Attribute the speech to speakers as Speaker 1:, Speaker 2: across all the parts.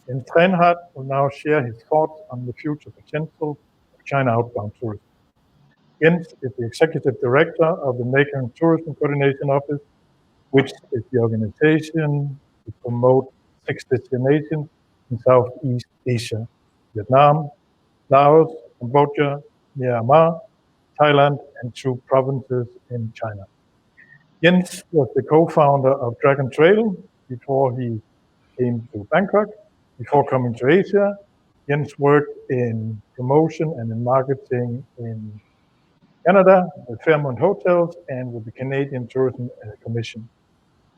Speaker 1: Jens Thraenhart will now share his thoughts on the future potential of China Outbound Tourism. Jens is the Executive Director of the Mekong Tourism Coordinating Office, which is the organization to promote 6 destinations in Southeast Asia: Vietnam, Laos, Cambodia, Myanmar, Thailand, and 2 provinces in China. Jens was the co-founder of Dragon Trail before he came to Bangkok. Before coming to Asia, Jens worked in promotion and in marketing in Canada with Fairmont Hotels and with the Canadian Tourism Commission.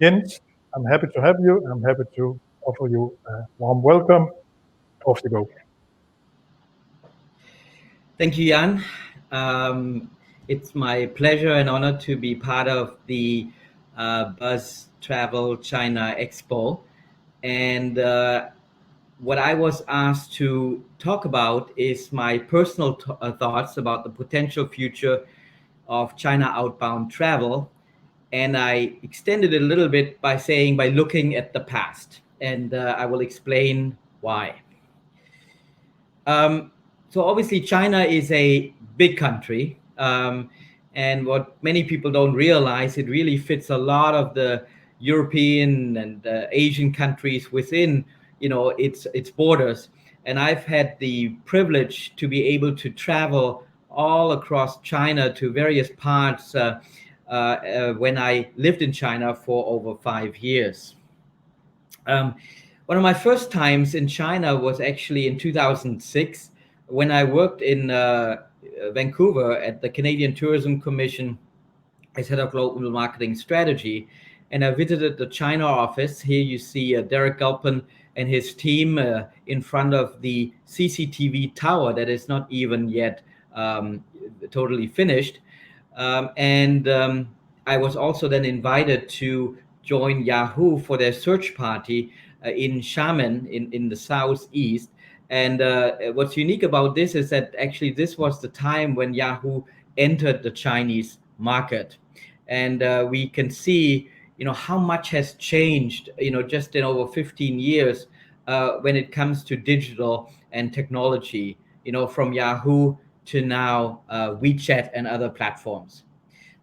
Speaker 1: Jens, I'm happy to have you. I'm happy to offer you a warm welcome. Off you go.
Speaker 2: Thank you, Jan. It's my pleasure and honor to be part of the BUZZ.travel China Expo. And what I was asked to talk about is my personal thoughts about the potential future of China outbound travel. And I extended it a little bit by saying, by looking at the past. And I will explain why. So obviously China is a big country, and what many people don't realize, it really fits a lot of the European and Asian countries within, its borders. And I've had the privilege to be able to travel all across China to various parts when I lived in China for over 5 years. One of my first times in China was actually in 2006 when I worked in Vancouver at the Canadian Tourism Commission as head of global marketing strategy. And I visited the China office. Here you see Derek Gulpin and his team in front of the CCTV tower that is not even yet totally finished. I was also then invited to join Yahoo for their search party in Xiamen in the southeast. And what's unique about this is that actually this was the time when Yahoo entered the Chinese market. And we can see, how much has changed, just in over 15 years when it comes to digital and technology, from Yahoo to now WeChat and other platforms.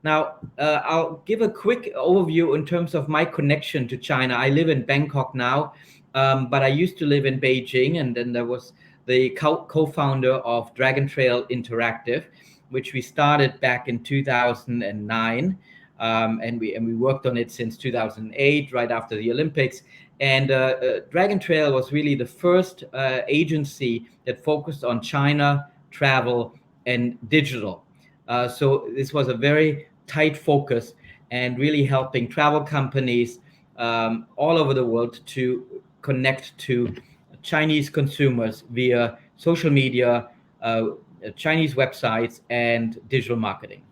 Speaker 2: Now, I'll give a quick overview in terms of my connection to China. I live in Bangkok now, but I used to live in Beijing, and then there was the co-founder of Dragon Trail Interactive, which we started back in 2009, and we worked on it since 2008, right after the Olympics. And Dragon Trail was really the first agency that focused on China, travel, and digital. So this was a very tight focus and really helping travel companies all over the world to connect to Chinese consumers via social media, Chinese websites, and digital marketing.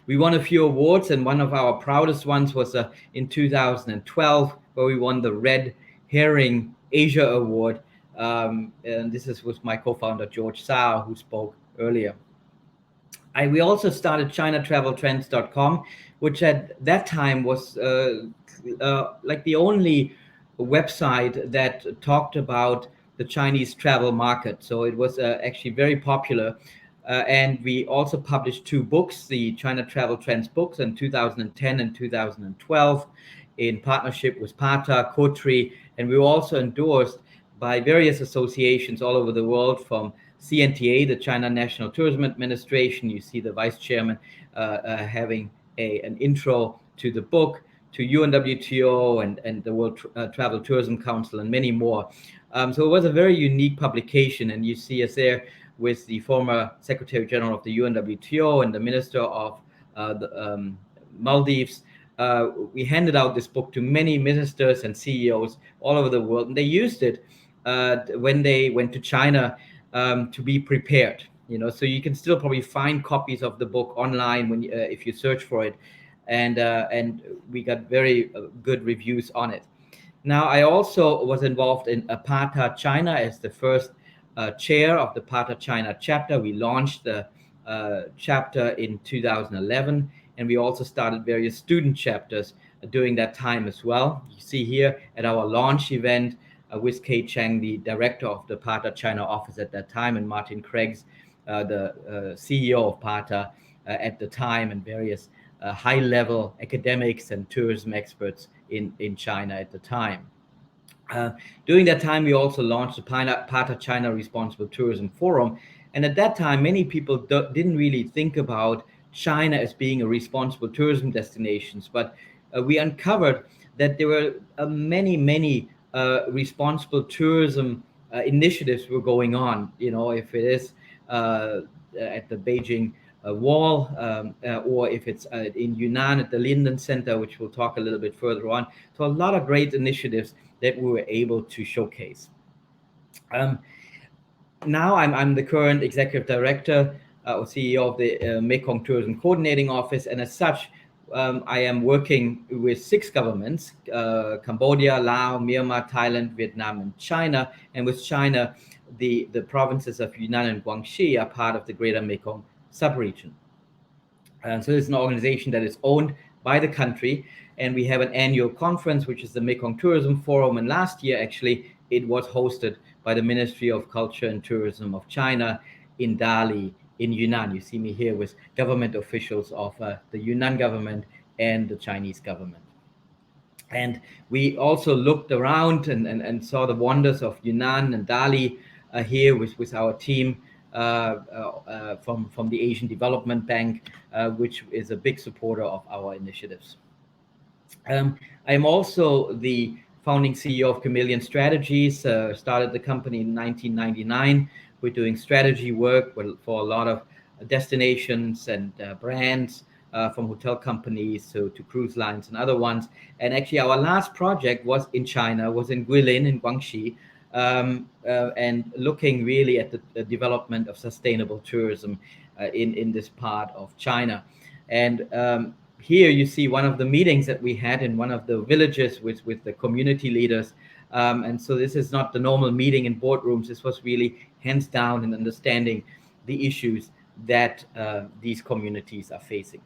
Speaker 2: We won a few awards, and one of our proudest ones was in 2012, where we won the Red Herring Asia Award. And this is with my co-founder, George Sao, who spoke earlier. We also started ChinaTravelTrends.com, which at that time was like the only website that talked about the Chinese travel market. So it was actually very popular. And we also published 2 books, the China Travel Trends books in 2010 and 2012 in partnership with Pata, Kotri, and we were also endorsed by various associations all over the world, from CNTA, the China National Tourism Administration. You see the vice chairman having an intro to the book, to UNWTO and the World Travel Tourism Council, and many more. So it was a very unique publication, and you see us there with the former Secretary General of the UNWTO and the Minister of the Maldives. We handed out this book to many ministers and CEOs all over the world, and they used it when they went to China to be prepared. So you can still probably find copies of the book online when if you search for it, and we got very good reviews on it. Now, I also was involved in Pata China as the first chair of the Pata China chapter. We launched the chapter in 2011, and we also started various student chapters during that time as well. You see here at our launch event, with Kate Chang, the director of the PATA China office at that time, and Martin Kreggs, the CEO of PATA at the time, and various high-level academics and tourism experts in China at the time. During that time, we also launched the PATA China Responsible Tourism Forum. And at that time, many people didn't really think about China as being a responsible tourism destination. But we uncovered that there were many responsible tourism initiatives were going on. If it is at the Beijing Wall, or if it's in Yunnan at the Linden Center, which we'll talk a little bit further on. So a lot of great initiatives that we were able to showcase. Now I'm the current executive director or CEO of the Mekong Tourism Coordinating Office, and as such, I am working with 6 governments: Cambodia, Laos, Myanmar, Thailand, Vietnam, and China. And with China, the provinces of Yunnan and Guangxi are part of the Greater Mekong subregion. And so it's an organization that is owned by the country, and we have an annual conference, which is the Mekong Tourism Forum. And last year, actually, it was hosted by the Ministry of Culture and Tourism of China in Dali, in Yunnan. You see me here with government officials of the Yunnan government and the Chinese government. And we also looked around and saw the wonders of Yunnan and Dali here with our team from the Asian Development Bank, which is a big supporter of our initiatives. I'm also the founding CEO of Chameleon Strategies, started the company in 1999. We're doing strategy work for a lot of destinations and brands, from hotel companies to cruise lines and other ones. And actually our last project was in China, was in Guilin in Guangxi, and looking really at the development of sustainable tourism in this part of China. And here you see one of the meetings that we had in one of the villages with the community leaders. And so this is not the normal meeting in boardrooms. This was really hands down in understanding the issues that these communities are facing.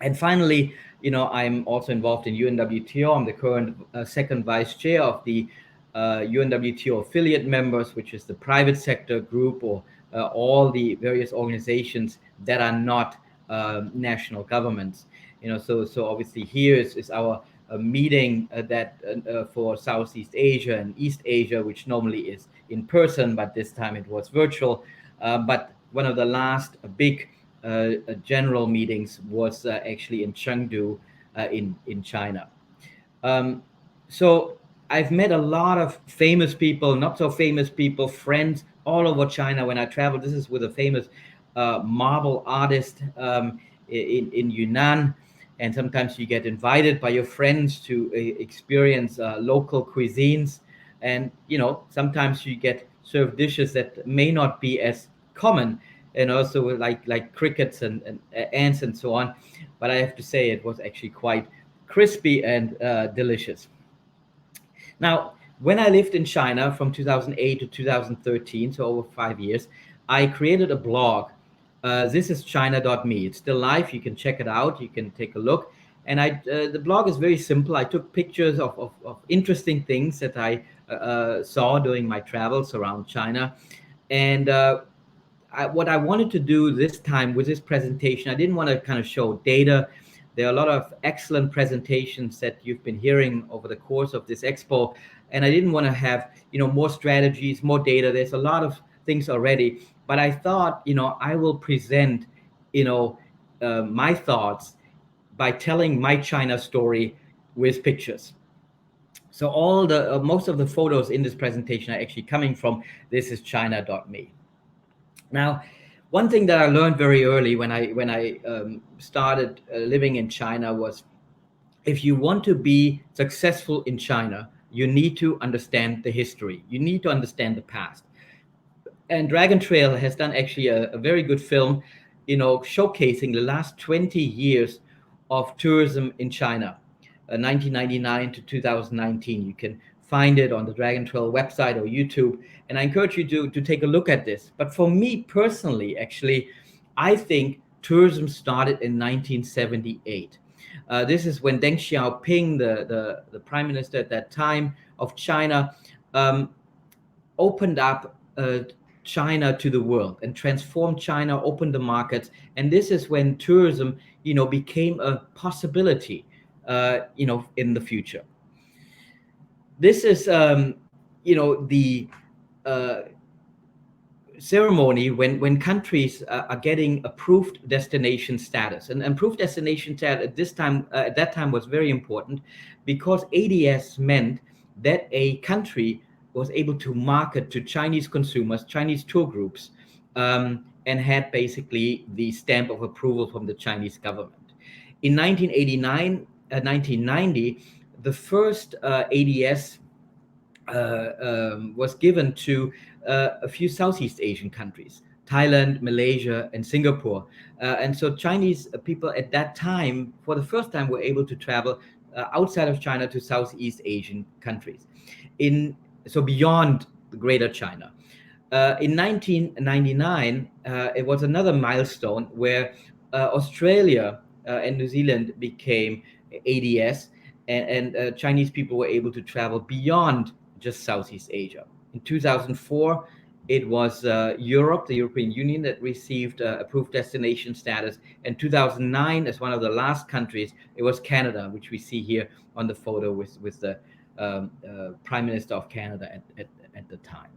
Speaker 2: And finally, I'm also involved in UNWTO. I'm the current second vice chair of the UNWTO affiliate members, which is the private sector group, or all the various organizations that are not national governments. So obviously here is our meeting that for Southeast Asia and East Asia, which normally is in person, but this time it was virtual. But one of the last big general meetings was actually in Chengdu in China. So I've met a lot of famous people, not so famous people, friends all over China when I travel. This is with a famous marble artist in Yunnan. And sometimes you get invited by your friends to experience local cuisines. And, sometimes you get served dishes that may not be as common, and also like crickets and ants and so on. But I have to say it was actually quite crispy and delicious. Now, when I lived in China from 2008 to 2013, so over 5 years, I created a blog. This is china.me. It's still live. You can check it out. You can take a look. And the blog is very simple. I took pictures of interesting things that I saw during my travels around China. And what I wanted to do this time with this presentation, I didn't want to kind of show data. There are a lot of excellent presentations that you've been hearing over the course of this expo, and I didn't want to have more strategies, more data. There's a lot of things already, but I thought I will present my thoughts by telling my China story with pictures. So all the most of the photos in this presentation are actually coming from this is china.me. Now, one thing that I learned very early when I started living in China was, if you want to be successful in China, you need to understand the history. You need to understand the past. And Dragon Trail has done actually a very good film, showcasing the last 20 years of tourism in China, 1999 to 2019. You can find it on the Dragon Trail website or YouTube. And I encourage you to take a look at this. But for me personally, actually, I think tourism started in 1978. This is when Deng Xiaoping, the prime minister at that time of China, um, opened up China to the world and transformed China, opened the markets, and this is when tourism, became a possibility, in the future. This is, the uh, ceremony when countries are getting approved destination status, and approved destination status at that time was very important, because ADS meant that a country was able to market to Chinese consumers, Chinese tour groups, and had basically the stamp of approval from the Chinese government. In 1989, 1990, the first ADS was given to a few Southeast Asian countries, Thailand, Malaysia, and Singapore. And so Chinese people at that time, for the first time, were able to travel outside of China to Southeast Asian countries, so beyond the Greater China. In 1999, it was another milestone where Australia and New Zealand became ADS, and Chinese people were able to travel beyond just Southeast Asia. In 2004, it was Europe, the European Union, that received approved destination status. And 2009, as one of the last countries, it was Canada, which we see here on the photo with the Prime Minister of Canada at the time.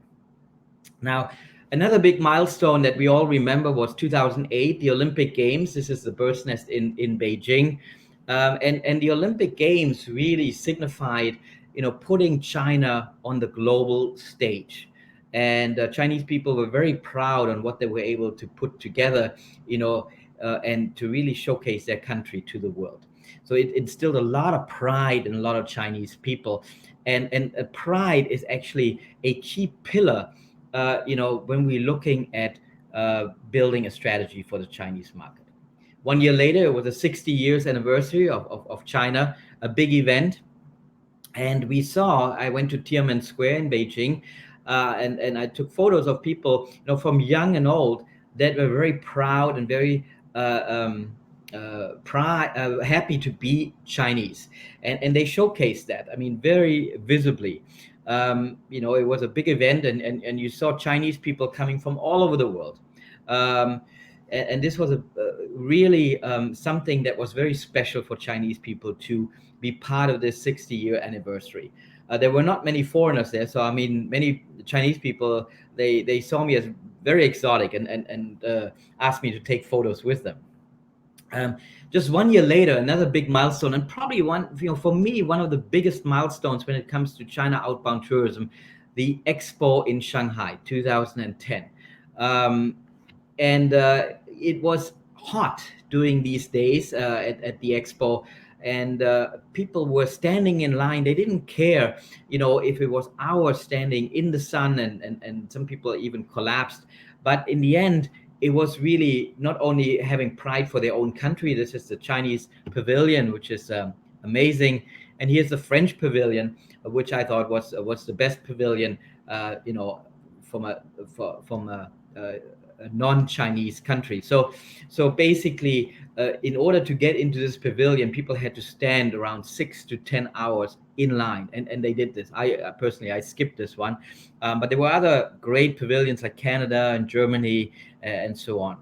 Speaker 2: Now, another big milestone that we all remember was 2008, the Olympic Games. This is the bird's nest in Beijing. And the Olympic Games really signified, putting China on the global stage. And Chinese people were very proud on what they were able to put together, and to really showcase their country to the world. So it instilled a lot of pride in a lot of Chinese people. And pride is actually a key pillar, when we're looking at building a strategy for the Chinese market. 1 year later, it was the 60 years anniversary of China, a big event. And I went to Tiananmen Square in Beijing, and I took photos of people, from young and old, that were very proud and very happy to be Chinese. And they showcased that, I mean, very visibly. It was a big event, and you saw Chinese people coming from all over the world. And this was really something that was very special for Chinese people to be part of this 60-year anniversary. There were not many foreigners there, so I mean, many Chinese people, they saw me as very exotic, and asked me to take photos with them. Just 1 year later, another big milestone, and probably for me, one of the biggest milestones when it comes to China outbound tourism, the Expo in Shanghai, 2010. And it was hot during these days at the Expo, and people were standing in line. They didn't care, if it was hours standing in the sun, and some people even collapsed. But in the end, it was really not only having pride for their own country. This is the Chinese pavilion, which is amazing, and here's the French pavilion, which I thought was the best pavilion, from a non-Chinese country. So basically, in order to get into this pavilion, people had to stand around 6 to 10 hours in line, and they did this. I personally, I skipped this one, but there were other great pavilions like Canada and Germany, and so on.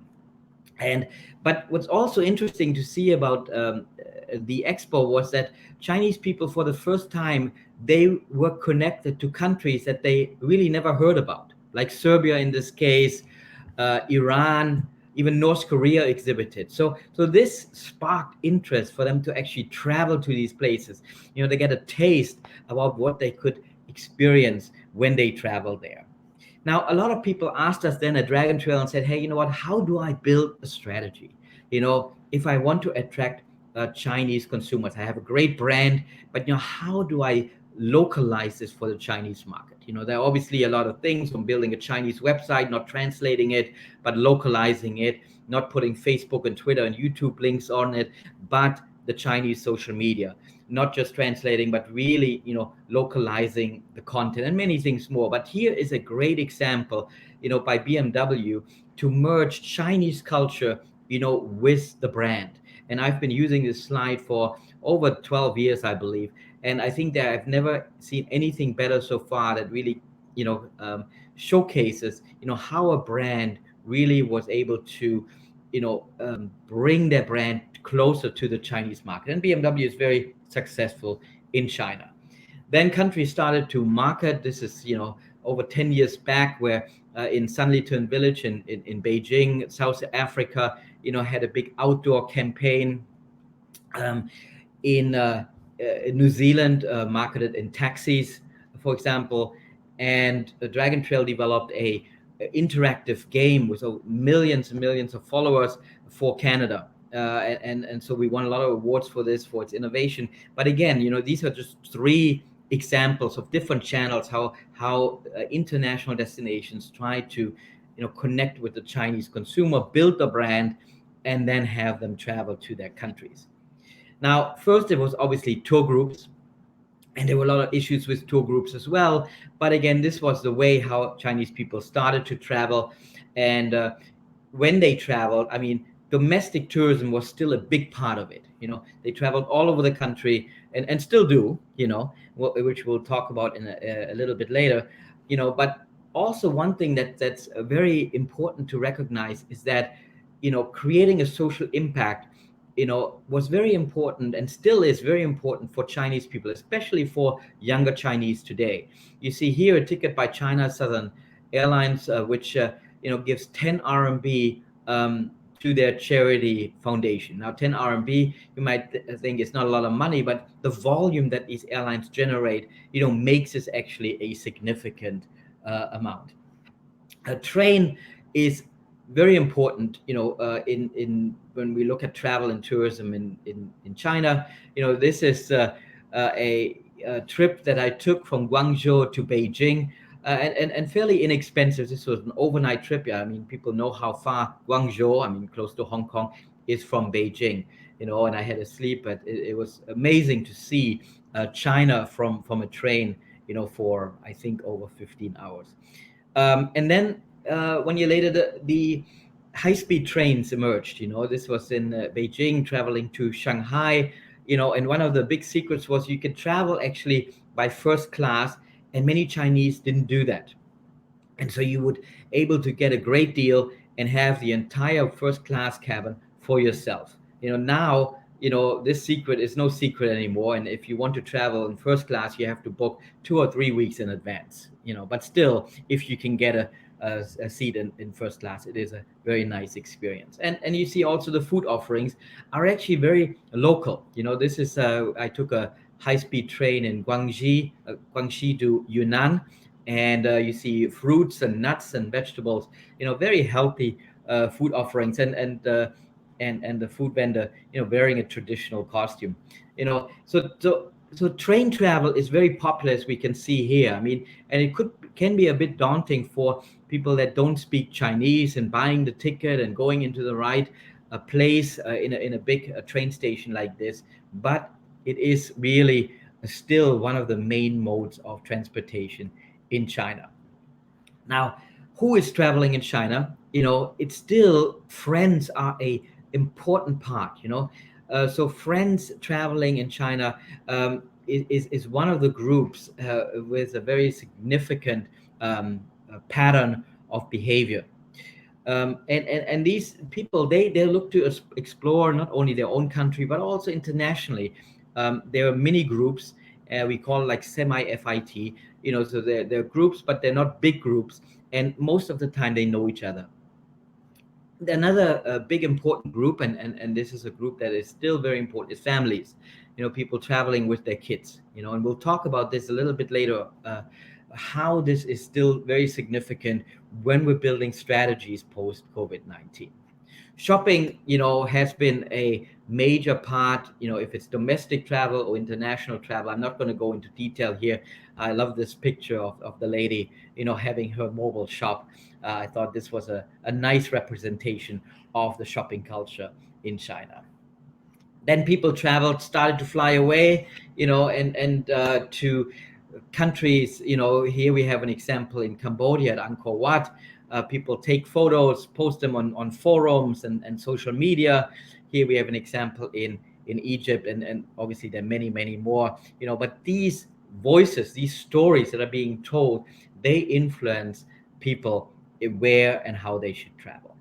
Speaker 2: But what's also interesting to see about the Expo was that Chinese people, for the first time, they were connected to countries that they really never heard about, like Serbia in this case, Iran, even North Korea exhibited. So this sparked interest for them to actually travel to these places. They get a taste about what they could experience when they travel there. Now, a lot of people asked us then at Dragon Trail and said, hey, you know what, how do I build a strategy? If I want to attract Chinese consumers, I have a great brand, but how do I localize this for the Chinese market? There are obviously a lot of things, from building a Chinese website, not translating it, but localizing it, not putting Facebook and Twitter and YouTube links on it, but the Chinese social media, not just translating, but really, localizing the content, and many things more. But here is a great example, by BMW, to merge Chinese culture, with the brand. And I've been using this slide for over 12 years, I believe. And I think that I've never seen anything better so far that really, showcases, how a brand really was able to, bring their brand closer to the Chinese market. And BMW is very successful in China. Then countries started to market. This is, over 10 years back, where in Sanlitun village in Beijing, South Africa, had a big outdoor campaign. Um, in New Zealand, marketed in taxis, for example, and Dragon Trail developed a interactive game with millions and millions of followers for Canada. And so we won a lot of awards for this, for its innovation. But again, these are just three examples of different channels, how international destinations try to, connect with the Chinese consumer, build the brand, and then have them travel to their countries. Now, first, there was obviously tour groups, and there were a lot of issues with tour groups as well. But again, this was the way how Chinese people started to travel. And when they traveled, I mean, domestic tourism was still a big part of it. They traveled all over the country, and still do, which we'll talk about in a little bit later. But also one thing that's very important to recognize is that, creating a social impact, was very important and still is very important for Chinese people, especially for younger Chinese today. You see here a ticket by China Southern Airlines, which gives 10 RMB to their charity foundation. Now, 10 RMB, you might think it's not a lot of money, but the volume that these airlines generate, makes this actually a significant amount. A train is very important, in when we look at travel and tourism in China. This is a trip that I took from Guangzhou to Beijing, and fairly inexpensive. This was an overnight trip. Yeah, I mean, people know how far Guangzhou, I mean, close to Hong Kong, is from Beijing. And I had to sleep, but it was amazing to see China from a train, for I think over 15 hours. And then 1 year later, the high-speed trains emerged. This was in Beijing, traveling to Shanghai. And one of the big secrets was you could travel actually by first class, and many Chinese didn't do that. And so you would able to get a great deal and have the entire first class cabin for yourself. Now, this secret is no secret anymore. And if you want to travel in first class, you have to book 2 or 3 weeks in advance. But still, if you can get a seat in first class, it is a very nice experience. And you see also the food offerings are actually very local. This is I took a high-speed train in Guangxi to Yunnan, and you see fruits and nuts and vegetables, very healthy food offerings, and the food vendor, wearing a traditional costume. So train travel is very popular, as we can see here. I mean, and it can be a bit daunting for people that don't speak Chinese, and buying the ticket and going into the right place in a big train station like this. But it is really still one of the main modes of transportation in China. Now, who is traveling in China? It's still friends are a important part. So friends traveling in China is one of the groups with a very significant pattern of behavior. And these people, they look to explore not only their own country but also internationally. There are mini groups, we call like semi-FIT. So they're groups, but they're not big groups, and most of the time they know each other. Another big important group, and this is a group that is still very important, is families. People traveling with their kids. And we'll talk about this a little bit later, how this is still very significant when we're building strategies post COVID-19. Shopping, has been a major part, if it's domestic travel or international travel. I'm not going to go into detail here. I love this picture of the lady, having her mobile shop. I thought this was a nice representation of the shopping culture in China. Then people started to fly away, and to countries. Here we have an example in Cambodia at Angkor Wat. People take photos, post them on forums and social media. Here we have an example in in Egypt, and obviously there are many more, but these voices, these stories that are being told, they influence people where and how they should travel.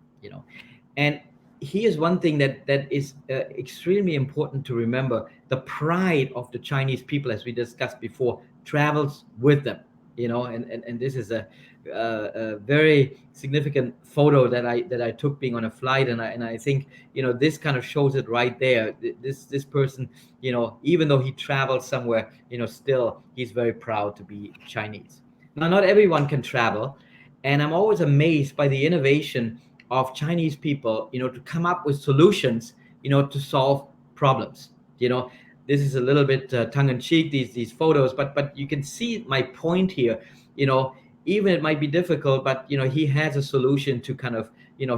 Speaker 2: And here's one thing that is extremely important to remember: the pride of the Chinese people, as we discussed before, travels with them. And this is a very significant photo that I took being on a flight, and I think this kind of shows it right there. This person, even though he traveled somewhere, still he's very proud to be Chinese. Now, not everyone can travel, and I'm always amazed by the innovation of Chinese people, to come up with solutions, to solve problems. You know, this is a little bit tongue in cheek, these photos, but you can see my point here. You know, even it might be difficult, but he has a solution to kind of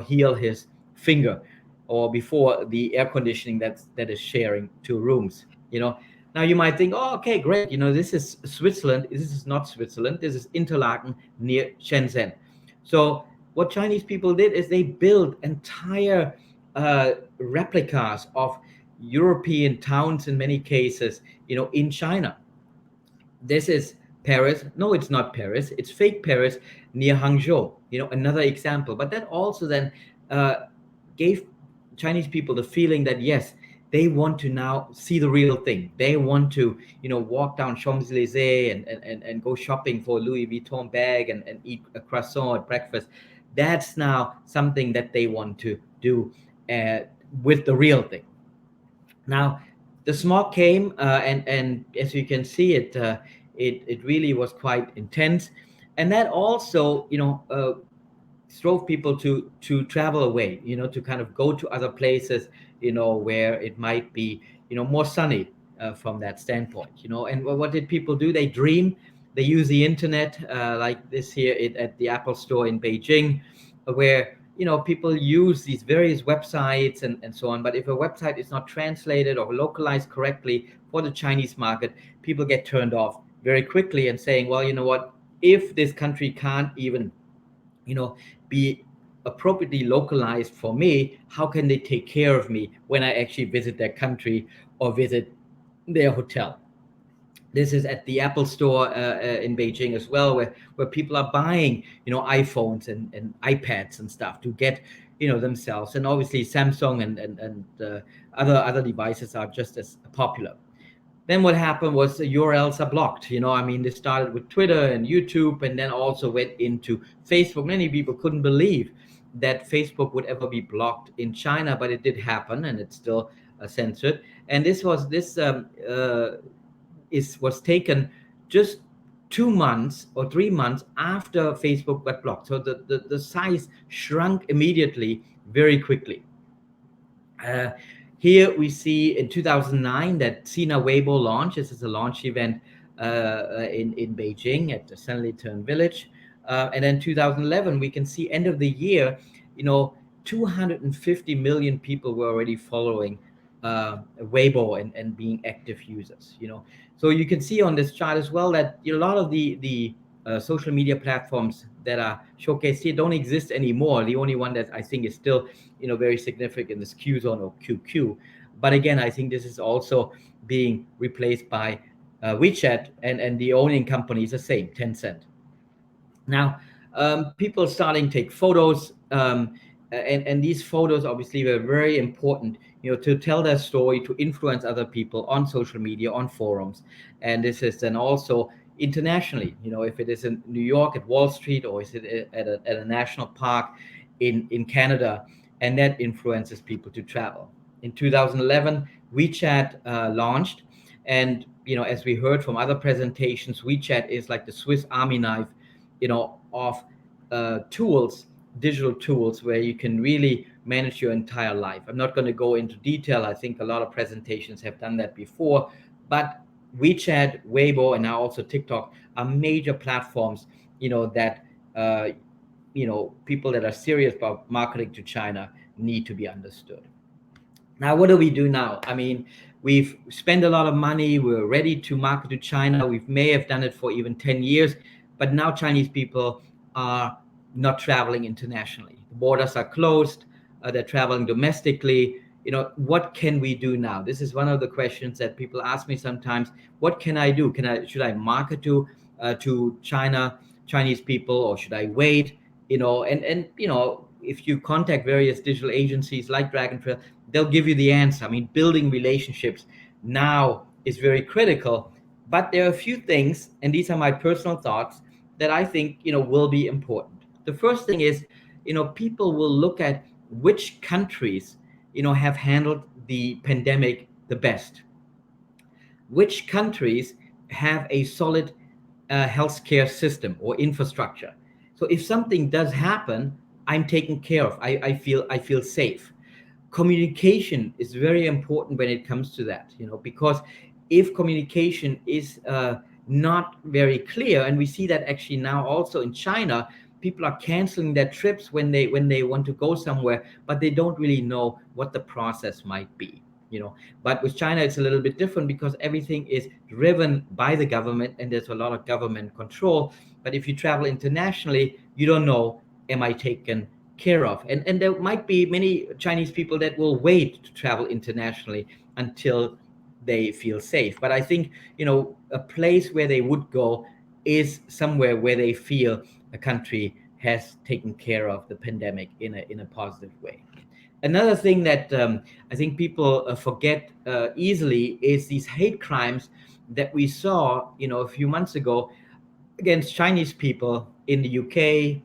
Speaker 2: heal his finger, or before the air conditioning that is sharing two rooms. Now you might think, oh, okay, great. This is Switzerland. This is not Switzerland. This is Interlaken near Shenzhen. So what Chinese people did is they built entire replicas of European towns in many cases, in China. This is Paris. No, it's not Paris. It's fake Paris near Hangzhou. Another example. But that also then gave Chinese people the feeling that yes, they want to now see the real thing. They want to, walk down Champs-Élysées and go shopping for a Louis Vuitton bag and eat a croissant at breakfast. That's now something that they want to do with the real thing. Now, the smog came, and as you can see, it really was quite intense, and that also, drove people to travel away, to kind of go to other places, where it might be, more sunny from that standpoint. And what did people do? They dream. They use the internet, like this here at the Apple Store in Beijing, where people use these various websites and so on. But if a website is not translated or localized correctly for the Chinese market, people get turned off very quickly and saying, well, you know what, if this country can't even be appropriately localized for me, how can they take care of me when I actually visit their country or visit their hotel? This is at the Apple Store in Beijing as well, where people are buying, iPhones and iPads and stuff to get, themselves. And obviously Samsung and other devices are just as popular. Then what happened was the URLs are blocked. They started with Twitter and YouTube, and then also went into Facebook. Many people couldn't believe that Facebook would ever be blocked in China, but it did happen, and it's still censored. And this was taken just 2 months or 3 months after Facebook got blocked. So the size shrunk immediately, very quickly. Here we see in 2009 that Sina Weibo launched. This is a launch event in Beijing at the Sanlitun village. And then 2011, we can see end of the year, 250 million people were already following Weibo and being active users. So you can see on this chart as well that a lot of the social media platforms that are showcased here don't exist anymore. The only one that I think is still very significant is Qzone or QQ. But again, I think this is also being replaced by WeChat, and the owning company is the same, Tencent. Now, people starting to take photos, and these photos obviously were very important, to tell their story, to influence other people on social media, on forums. And this is then also internationally, if it is in New York at Wall Street, or is it at a national park in Canada, and that influences people to travel. In 2011, WeChat launched, and as we heard from other presentations, WeChat is like the Swiss Army knife, of tools, digital tools, where you can really manage your entire life. I'm not going to go into detail. I think a lot of presentations have done that before, but WeChat, Weibo, and now also TikTok are major platforms, that people that are serious about marketing to China need to be understood. Now, what do we do now? We've spent a lot of money. We're ready to market to China. We may have done it for even 10 years, but now Chinese people are not traveling internationally. The borders are closed. They're traveling domestically. what can we do now? This is one of the questions that people ask me sometimes. What can I do? Should I market to Chinese people, or should I wait? And if you contact various digital agencies like Dragontrail, they'll give you the answer. I mean, building relationships now is very critical. But there are a few things, and these are my personal thoughts, that I think will be important. The first thing is, people will look at which countries have handled the pandemic the best, which countries have a solid healthcare system or infrastructure. So if something does happen, I'm taken care of. I feel safe. Communication is very important when it comes to that, because if communication is not very clear, and we see that actually now also in China, people are canceling their trips when they want to go somewhere, but they don't really know what the process might be. But with China, it's a little bit different because everything is driven by the government and there's a lot of government control. But if you travel internationally, you don't know, am I taken care of? And there might be many Chinese people that will wait to travel internationally until they feel safe. But I think, a place where they would go is somewhere where they feel a country has taken care of the pandemic in a positive way. Another thing that I think people forget easily is these hate crimes that we saw, a few months ago against Chinese people in the UK,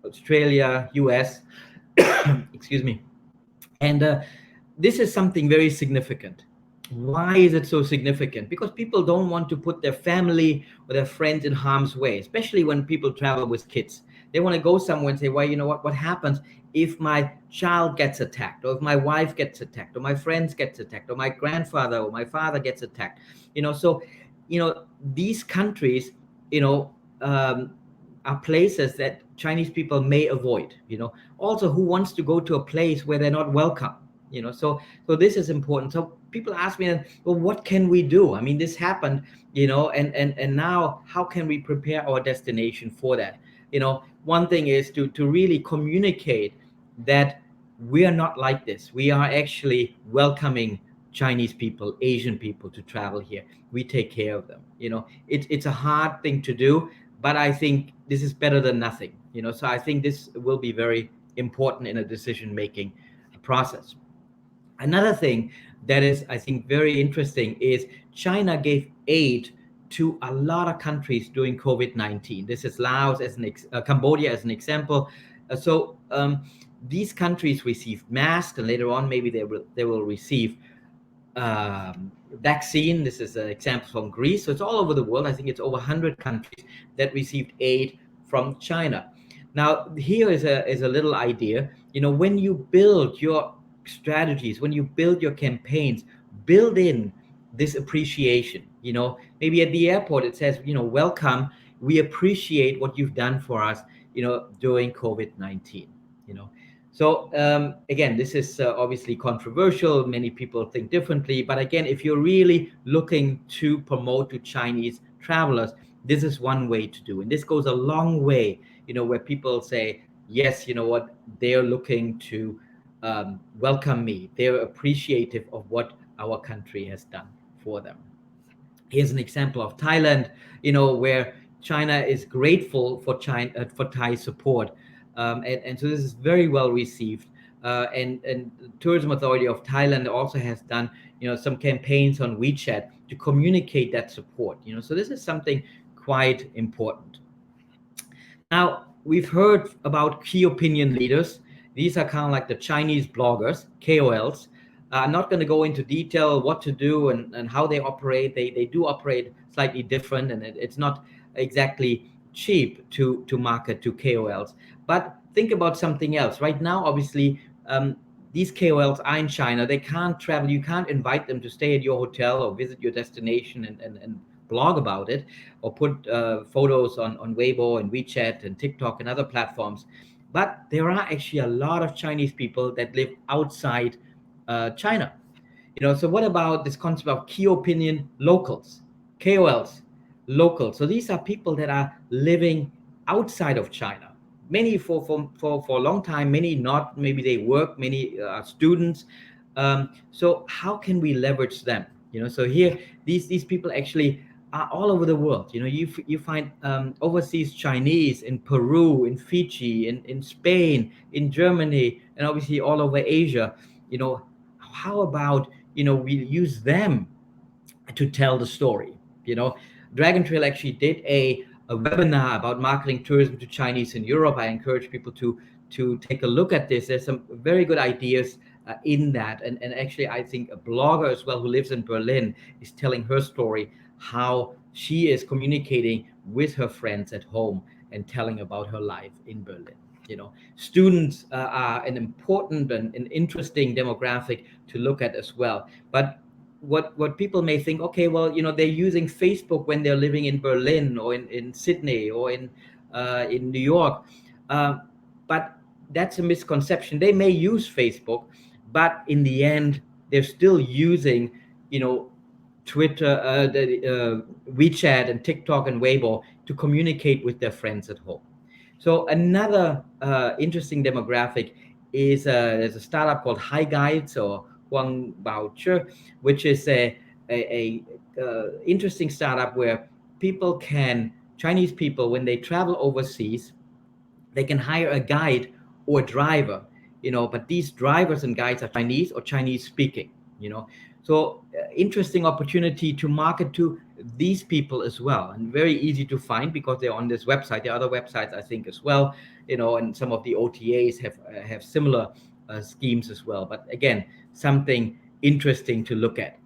Speaker 2: Australia, US. Excuse me. And this is something very significant. Why is it so significant? Because people don't want to put their family or their friends in harm's way, especially when people travel with kids. They want to go somewhere and say, well, you know what happens if my child gets attacked, or if my wife gets attacked, or my friends gets attacked, or my grandfather or my father gets attacked? So, these countries, you know, um, are places that Chinese people may avoid. Also, who wants to go to a place where they're not welcome? So this is important. So people ask me, well, what can we do? I mean, this happened, and now how can we prepare our destination for that? One thing is to really communicate that we are not like this. We are actually welcoming Chinese people, Asian people to travel here. We take care of them. It's a hard thing to do, but I think this is better than nothing. So I think this will be very important in a decision making process. Another thing that is, I think, very interesting is China gave aid to a lot of countries during COVID-19. This is Laos as Cambodia as an example. So these countries received masks, and later on maybe they will receive vaccine. This is an example from Greece. So it's all over the world. I think it's over 100 countries that received aid from China. Now, here is a little idea. When you build your strategies, when you build your campaigns, build in this appreciation. Maybe at the airport it says, welcome. We appreciate what you've done for us, during COVID-19. So again, this is obviously controversial. Many people think differently. But again, if you're really looking to promote to Chinese travelers, this is one way to do. And this goes a long way, where people say, yes, what, they're looking to welcome me. They're appreciative of what our country has done for them. Here's an example of Thailand, where China is grateful for Thai support, and so this is very well received. And the Tourism Authority of Thailand also has done, some campaigns on WeChat to communicate that support. So this is something quite important. Now, we've heard about key opinion leaders. These are kind of like the Chinese bloggers, KOLs. I'm not going to go into detail what to do and how they operate. They do operate slightly different, and it's not exactly cheap to market to KOLs. But think about something else. Right now, obviously, these KOLs are in China. They can't travel. You can't invite them to stay at your hotel or visit your destination and blog about it, or put photos on Weibo and WeChat and TikTok and other platforms. But there are actually a lot of Chinese people that live outside China. So what about this concept of key opinion locals, KOLs, locals? So these are people that are living outside of China. Many for a long time, many not. Maybe they work. Many are students. So how can we leverage them? So here, these people actually are all over the world. You find overseas Chinese in Peru, in Fiji, in Spain, in Germany, and obviously all over Asia. How about we use them to tell the story. Dragon Trail actually did a webinar about marketing tourism to Chinese in Europe. I encourage people to take a look at this. There's some very good ideas in that, and actually I think a blogger as well who lives in Berlin is telling her story, how she is communicating with her friends at home and telling about her life in Berlin. Students are an important and interesting demographic to look at as well. But what people may think, okay, well, they're using Facebook when they're living in Berlin or in Sydney or in New York, uh, but that's a misconception. They may use Facebook, but in the end, they're still using, you know, Twitter, WeChat, and TikTok and Weibo to communicate with their friends at home. So another interesting demographic is there's a startup called Hi Guides or Huang Voucher, which is a interesting startup where Chinese people, when they travel overseas, they can hire a guide or a driver, but these drivers and guides are Chinese or Chinese speaking, so interesting opportunity to market to these people as well, and very easy to find because they're on this website. There are other websites I think as well, and some of the OTAs have similar schemes as well. But again, something interesting to look at.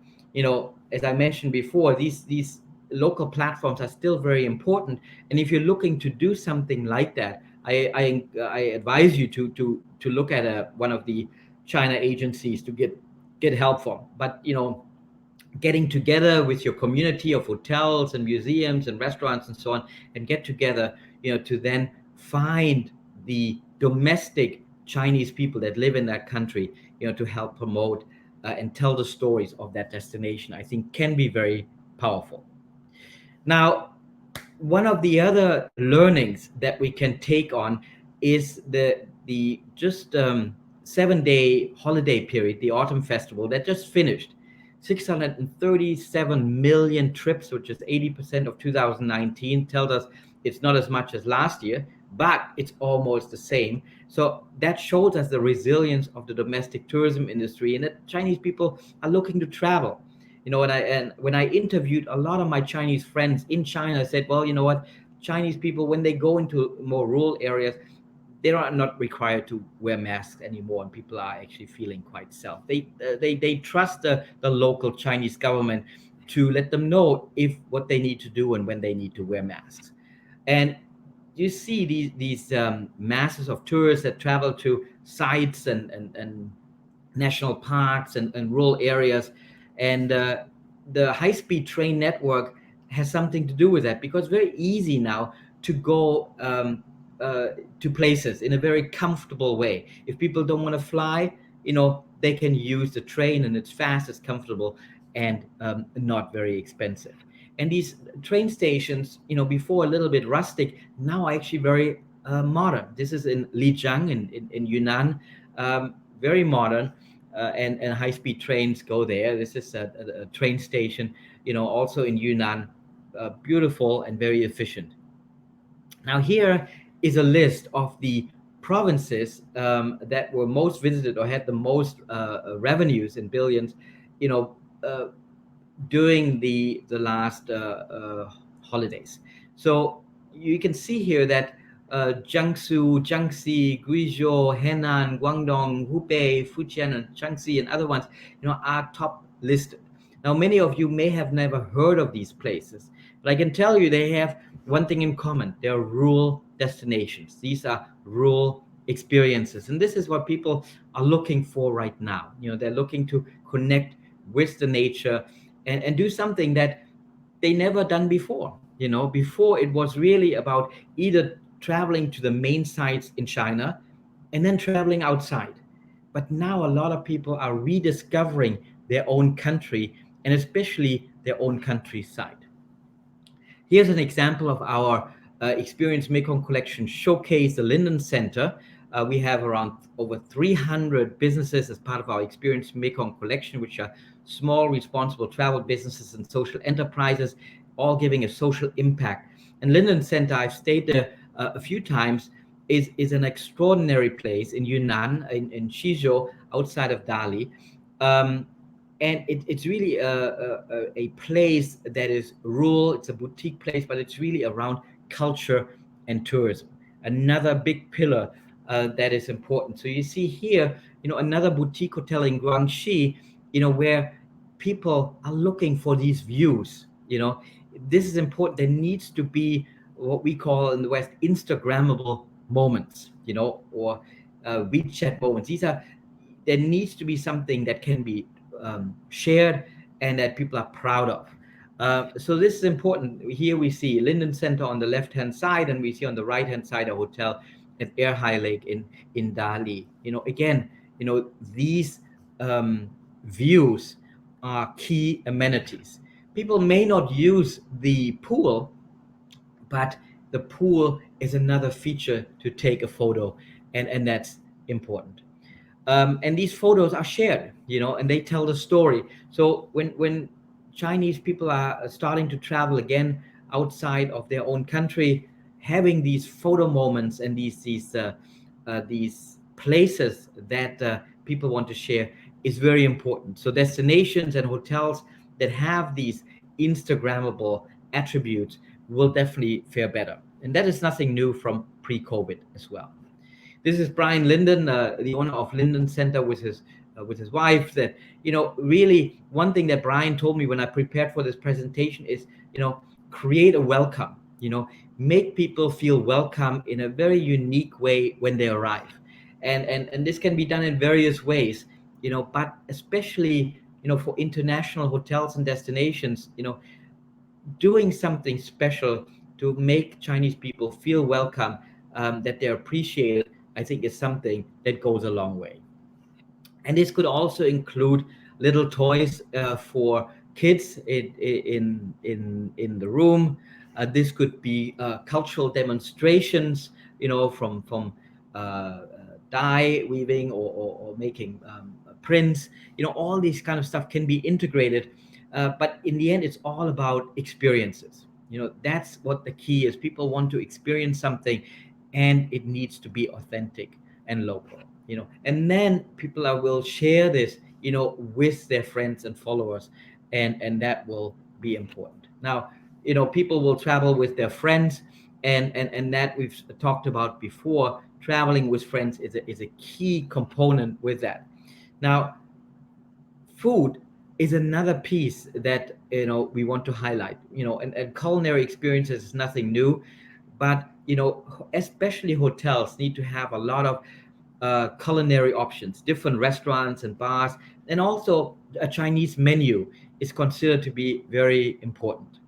Speaker 2: As I mentioned before, these local platforms are still very important, and if you're looking to do something like that, I advise you to look at one of the China agencies to get help from. But getting together with your community of hotels and museums and restaurants and so on, and get together, to then find the domestic Chinese people that live in that country, to help promote and tell the stories of that destination, I think can be very powerful. Now, one of the other learnings that we can take on is the just 7-day holiday period, the autumn festival that just finished. 637 million trips, which is 80% of 2019, tells us it's not as much as last year, but it's almost the same. So that shows us the resilience of the domestic tourism industry, and that Chinese people are looking to travel. When I interviewed a lot of my Chinese friends in China, I said, well, you know what, Chinese people, when they go into more rural areas, they are not required to wear masks anymore, and people are actually feeling quite safe. They trust the local Chinese government to let them know if what they need to do and when they need to wear masks. And you see these masses of tourists that travel to sites and national parks and rural areas, and the high-speed train network has something to do with that, because it's very easy now to go to places in a very comfortable way. If people don't want to fly, they can use the train, and it's fast, it's comfortable, and not very expensive. And these train stations, before a little bit rustic, now are actually very modern. This is in Lijiang in Yunnan, very modern, and high-speed trains go there. This is a train station, also in Yunnan, beautiful and very efficient. Now here is a list of the provinces that were most visited or had the most revenues in billions, you know, uh, during the last holidays. So you can see here that Jiangsu, Jiangxi, Guizhou, Henan, Guangdong, Hubei, Fujian, and Shaanxi, and other ones, are top listed. Now, many of you may have never heard of these places, but I can tell you they have one thing in common: they're rural destinations. These are rural experiences, and this is what people are looking for right now. They're looking to connect with the nature and do something that they never done before. Before it was really about either traveling to the main sites in China and then traveling outside. But now a lot of people are rediscovering their own country, and especially their own countryside. Here's an example of our Experience Mekong collection showcase, the Linden Center. We have around over 300 businesses as part of our Experience Mekong collection, which are small, responsible travel businesses and social enterprises, all giving a social impact. And Linden Center, I've stayed there a few times, is an extraordinary place in Yunnan, in Shizhou, outside of Dali. Um, and it's really a place that is rural. It's a boutique place, but it's really around culture and tourism. Another big pillar that is important. So you see here, another boutique hotel in Guangxi, where people are looking for these views. This is important. There needs to be what we call in the West Instagrammable moments, or WeChat moments. There needs to be something that can be shared and that people are proud of. So this is important. Here we see Linden Center on the left-hand side, and we see on the right-hand side a hotel at Air High Lake in Dali. Again, these views are key amenities. People may not use the pool, but the pool is another feature to take a photo, and that's important. And these photos are shared, and they tell the story. So when Chinese people are starting to travel again outside of their own country, having these photo moments and these places that people want to share is very important. So destinations and hotels that have these Instagrammable attributes will definitely fare better, and that is nothing new from pre-COVID as well. This is Brian Linden, the owner of Linden Center, with his wife. That really one thing that Brian told me when I prepared for this presentation is create a welcome. Make people feel welcome in a very unique way when they arrive, and this can be done in various ways. But especially for international hotels and destinations, doing something special to make Chinese people feel welcome, that they're appreciated, I think is something that goes a long way. And this could also include little toys for kids in the room. This could be cultural demonstrations, from dye weaving or making prints. All these kind of stuff can be integrated, but in the end, it's all about experiences. That's what the key is. People want to experience something, and it needs to be authentic and local. And then people will share this with their friends and followers, and that will be important. Now, people will travel with their friends, and that we've talked about before. Traveling with friends is a key component with that. Now, food is another piece that we want to highlight. And culinary experiences is nothing new, but especially hotels need to have a lot of culinary options, different restaurants and bars, and also a Chinese menu is considered to be very important.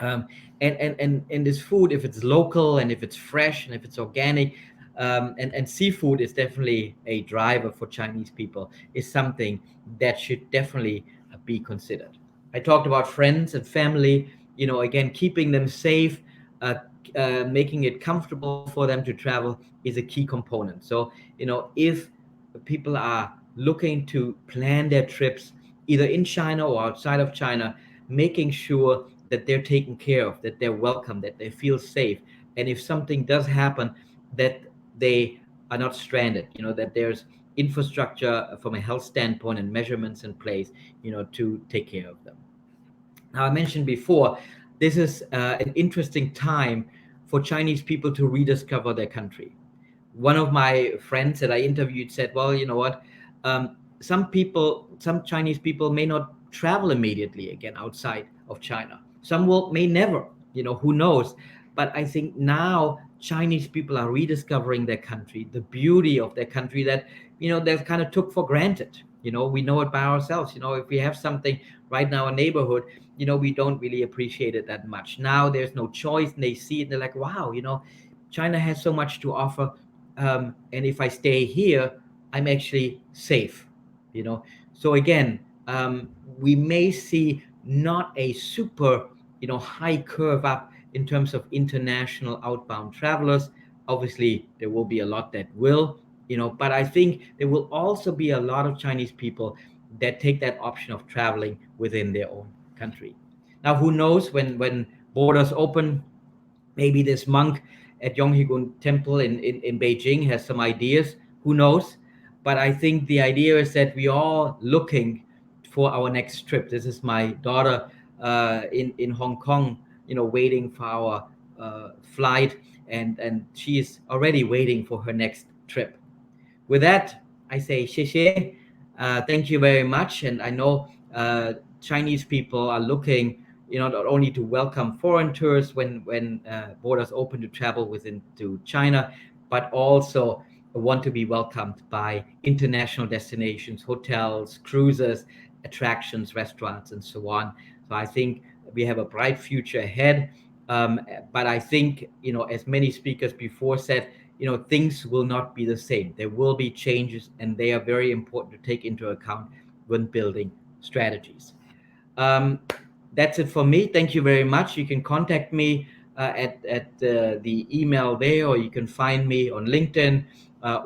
Speaker 2: Um, and this food, if it's local and if it's fresh and if it's organic, and seafood is definitely a driver for Chinese people, is something that should definitely be considered. I talked about friends and family, again, keeping them safe, uh, making it comfortable for them to travel is a key component. So, if people are looking to plan their trips either in China or outside of China, making sure that they're taken care of, that they're welcome, that they feel safe. And if something does happen, that they are not stranded, that there's infrastructure from a health standpoint and measurements in place, to take care of them. Now, I mentioned before, this is an interesting time for Chinese people to rediscover their country. One of my friends that I interviewed said, well, you know what? Some Chinese people may not travel immediately again outside of China. Some may never, who knows? But I think now Chinese people are rediscovering their country, the beauty of their country that, they kind of took for granted. We know it by ourselves. If we have something right now, a neighborhood, we don't really appreciate it that much. Now there's no choice, and they see it and they're like, wow, China has so much to offer. And if I stay here, I'm actually safe. So again, we may see not a super high curve up in terms of international outbound travelers Obviously, there will be a lot that will, but I think there will also be a lot of Chinese people that take that option of traveling within their own country. Now, who knows when borders open, maybe this monk at Yonghigun Temple in Beijing has some ideas. Who knows? But I think the idea is that we are looking for our next trip. This is my daughter in Hong Kong, waiting for our flight, and she is already waiting for her next trip. With that, I say 谢谢. Thank you very much. And I know Chinese people are looking, not only to welcome foreign tourists when borders open to travel within to China, but also want to be welcomed by international destinations, hotels, cruises, attractions, restaurants, and so on. So I think we have a bright future ahead. But I think, as many speakers before said, things will not be the same. There will be changes, and they are very important to take into account when building strategies. Um, that's it for me. Thank you very much. You can contact me at the email there, or you can find me on LinkedIn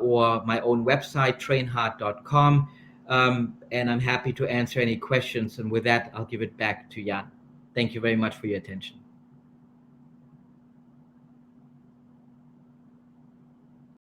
Speaker 2: or my own website, Thraenhart.com. And I'm happy to answer any questions. And with that, I'll give it back to Jan. Thank you very much for your attention.